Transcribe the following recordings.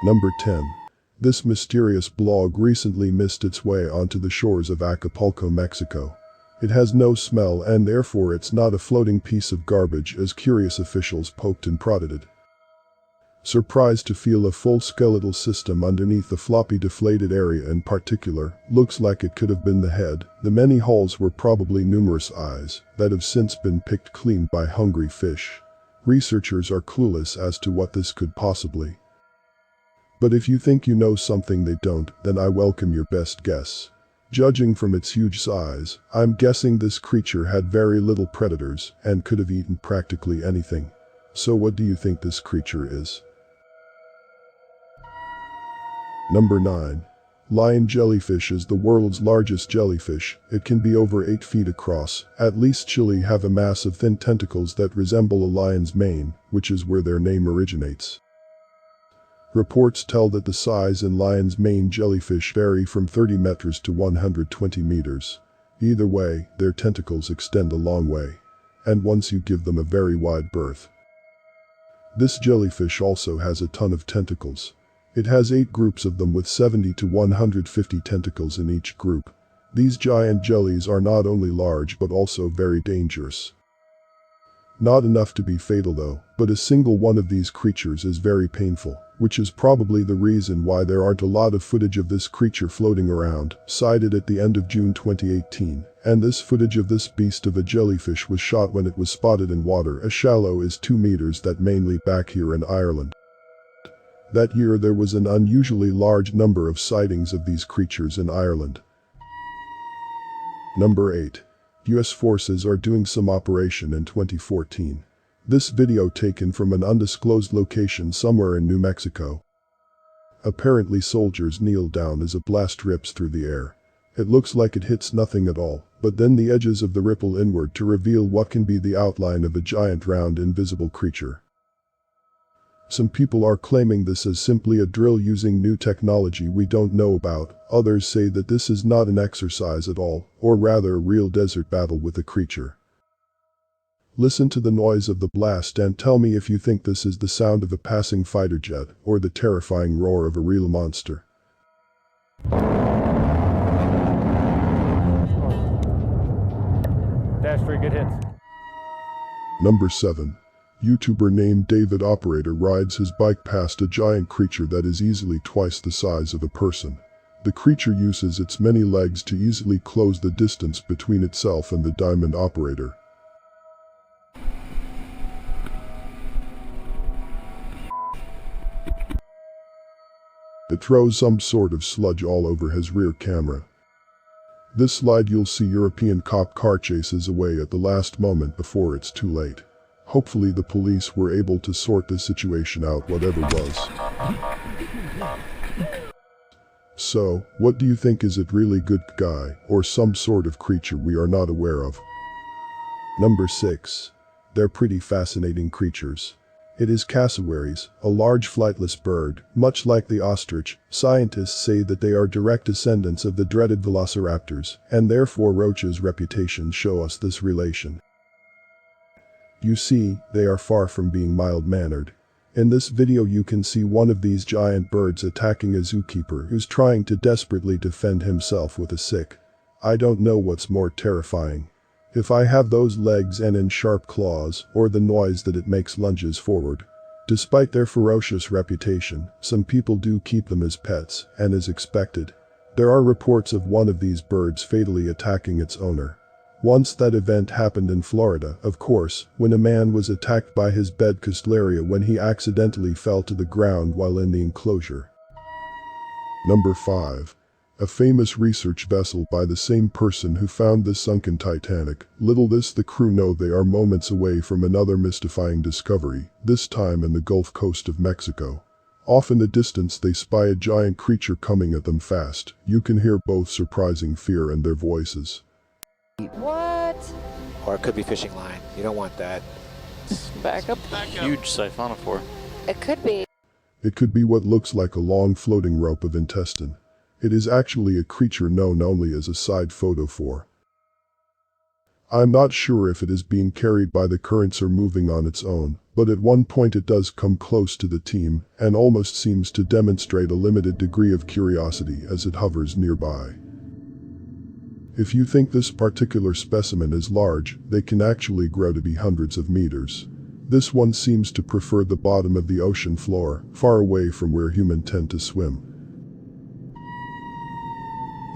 Number 10. This mysterious blog recently missed its way onto the shores of Acapulco, Mexico. It has no smell and therefore it's not a floating piece of garbage as curious officials poked and prodded it. Surprised to feel a full skeletal system underneath the floppy deflated area in particular, looks like it could have been the head. The many holes were probably numerous eyes that have since been picked clean by hungry fish. Researchers are clueless as to what this could possibly. But if you think you know something they don't, then I welcome your best guess. Judging from its huge size, I'm guessing this creature had very little predators and could have eaten practically anything. So what do you think this creature is? Number 9. Lion jellyfish is the world's largest jellyfish. It can be over 8 feet across. At least Chile have a mass of thin tentacles that resemble a lion's mane, which is where their name originates. Reports tell that the size in lion's mane jellyfish vary from 30 meters to 120 meters. Either way, their tentacles extend a long way. And once you give them a very wide berth. This jellyfish also has a ton of tentacles. It has 8 groups of them with 70 to 150 tentacles in each group. These giant jellies are not only large but also very dangerous. Not enough to be fatal though, but a single one of these creatures is very painful, which is probably the reason why there aren't a lot of footage of this creature floating around, cited at the end of June 2018, and this footage of this beast of a jellyfish was shot when it was spotted in water as shallow as 2 meters, that mainly back here in Ireland. That year there was an unusually large number of sightings of these creatures in Ireland. Number 8. US forces are doing some operation in 2014. This video taken from an undisclosed location somewhere in New Mexico. Apparently soldiers kneel down as a blast rips through the air. It looks like it hits nothing at all, but then the edges of the ripple inward to reveal what can be the outline of a giant round invisible creature. Some people are claiming this as simply a drill using new technology we don't know about. Others say that this is not an exercise at all, or rather a real desert battle with a creature. Listen to the noise of the blast and tell me if you think this is the sound of a passing fighter jet or the terrifying roar of a real monster. Dash 3, good hits. Number 7. YouTuber named David Operator rides his bike past a giant creature that is easily twice the size of a person. The creature uses its many legs to easily close the distance between itself and the diamond operator. It throws some sort of sludge all over his rear camera. This slide you'll see European cop car chases away at the last moment before it's too late. Hopefully the police were able to sort the situation out, whatever was. So, what do you think? Is it really good guy or some sort of creature we are not aware of? Number 6. They're pretty fascinating creatures. It is cassowaries, a large flightless bird, much like the ostrich. Scientists say that they are direct descendants of the dreaded velociraptors, and therefore roaches' reputations show us this relation. You see, they are far from being mild-mannered. In this video you can see one of these giant birds attacking a zookeeper who's trying to desperately defend himself with a stick. I don't know what's more terrifying. If I have those legs and in sharp claws, or the noise that it makes lunges forward. Despite their ferocious reputation, some people do keep them as pets, and as expected. There are reports of one of these birds fatally attacking its owner. Once that event happened in Florida, of course, when a man was attacked by his bed Castellaria when he accidentally fell to the ground while in the enclosure. Number 5. A famous research vessel by the same person who found the sunken Titanic. Little does the crew know they are moments away from another mystifying discovery, this time in the Gulf Coast of Mexico. Off in the distance they spy a giant creature coming at them fast. You can hear both surprising fear in their voices. What? Or it could be fishing line. You don't want that. Back up. Huge siphonophore. It could be. It could be what looks like a long floating rope of intestine. It is actually a creature known only as a side photo for. I'm not sure if it is being carried by the currents or moving on its own, but at one point it does come close to the team and almost seems to demonstrate a limited degree of curiosity as it hovers nearby. If you think this particular specimen is large, they can actually grow to be hundreds of meters. This one seems to prefer the bottom of the ocean floor, far away from where humans tend to swim.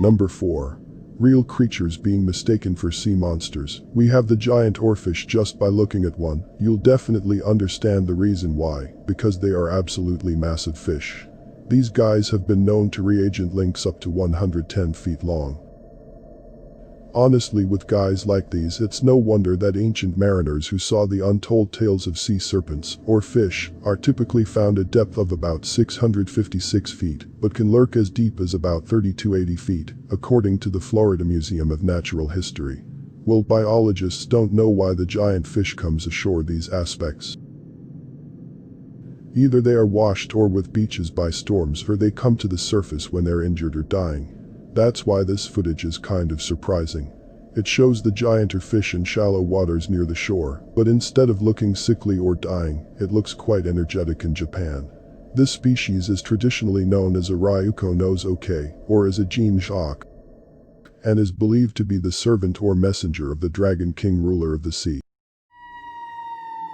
Number 4. Real creatures being mistaken for sea monsters. We have the giant oarfish. Just by looking at one, you'll definitely understand the reason why, because they are absolutely massive fish. These guys have been known to reagent links up to 110 feet long. Honestly, with guys like these, it's no wonder that ancient mariners who saw the untold tales of sea serpents, or fish, are typically found at depth of about 656 feet, but can lurk as deep as about 3,280 feet, according to the Florida Museum of Natural History. Well, biologists don't know why the giant fish comes ashore these aspects. Either they are washed or with beaches by storms, or they come to the surface when they're injured or dying. That's why this footage is kind of surprising. It shows the gianter fish in shallow waters near the shore, but instead of looking sickly or dying, it looks quite energetic in Japan. This species is traditionally known as a Ryuko nose oke, or as a Jin-Jacques, and is believed to be the servant or messenger of the Dragon King, ruler of the sea.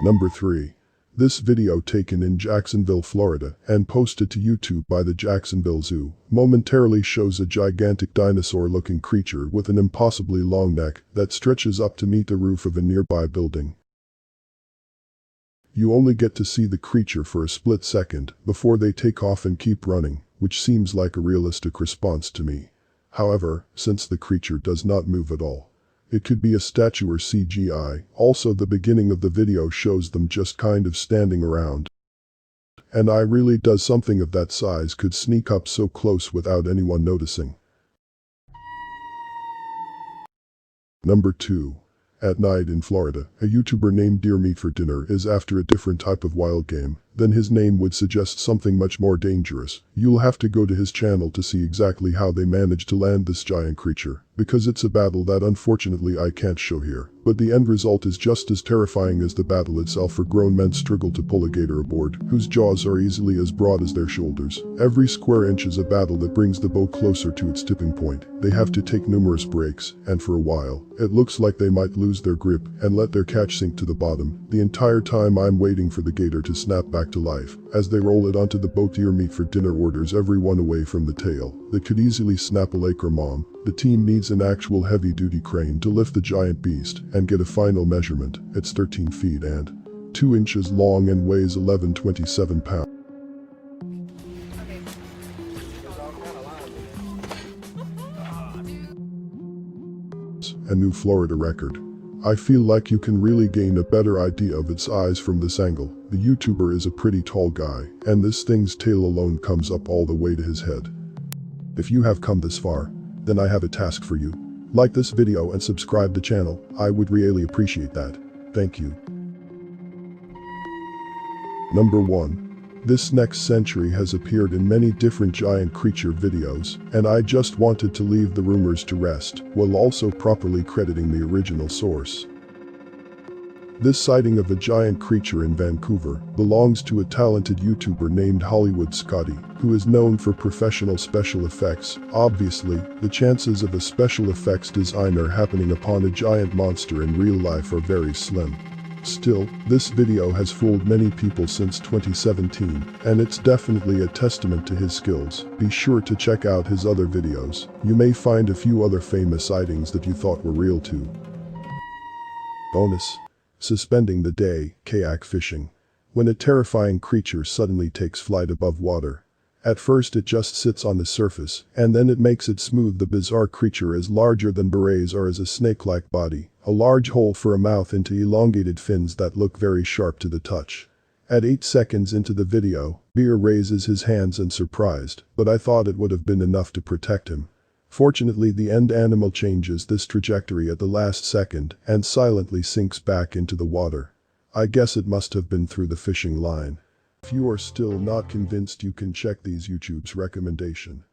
Number 3. This video, taken in Jacksonville, Florida, and posted to YouTube by the Jacksonville Zoo, momentarily shows a gigantic dinosaur-looking creature with an impossibly long neck that stretches up to meet the roof of a nearby building. You only get to see the creature for a split second before they take off and keep running, which seems like a realistic response to me. However, since the creature does not move at all, it could be a statue or CGI. Also, the beginning of the video shows them just kind of standing around. And I really does something of that size could sneak up so close without anyone noticing. Number 2. At night in Florida, a YouTuber named Deer Meat for Dinner is after a different type of wild game. Then his name would suggest something much more dangerous. You'll have to go to his channel to see exactly how they managed to land this giant creature, because it's a battle that unfortunately I can't show here. But the end result is just as terrifying as the battle itself, for grown men struggle to pull a gator aboard, whose jaws are easily as broad as their shoulders. Every square inch is a battle that brings the boat closer to its tipping point. They have to take numerous breaks, and for a while, it looks like they might lose their grip and let their catch sink to the bottom. The entire time I'm waiting for the gator to snap back to life. As they roll it onto the boat, Deer Meat for Dinner orders everyone away from the tail that could easily snap a lake or mom. The team needs an actual heavy-duty crane to lift the giant beast and get a final measurement. It's 13 feet and 2 inches long and weighs 1127 pounds. A new Florida record. I feel like you can really gain a better idea of its size from this angle. The YouTuber is a pretty tall guy, and this thing's tail alone comes up all the way to his head. If you have come this far, then I have a task for you. Like this video and subscribe the channel. I would really appreciate that. Thank you. Number 1. This next century has appeared in many different giant creature videos, and I just wanted to leave the rumors to rest, while also properly crediting the original source. This sighting of a giant creature in Vancouver belongs to a talented YouTuber named Hollywood Scotty, who is known for professional special effects. Obviously, the chances of a special effects designer happening upon a giant monster in real life are very slim. Still, this video has fooled many people since 2017, and it's definitely a testament to his skills. Be sure to check out his other videos. You may find a few other famous sightings that you thought were real too. Bonus: suspending the day, kayak fishing. When a terrifying creature suddenly takes flight above water. At first it just sits on the surface, and then it makes it smooth. The bizarre creature is larger than berets or has a snake-like body, a large hole for a mouth into elongated fins that look very sharp to the touch. At 8 seconds into the video, Beer raises his hands and surprised, but I thought it would have been enough to protect him. Fortunately, the end animal changes this trajectory at the last second and silently sinks back into the water. I guess it must have been through the fishing line. If you are still not convinced, you can check these YouTube's recommendation.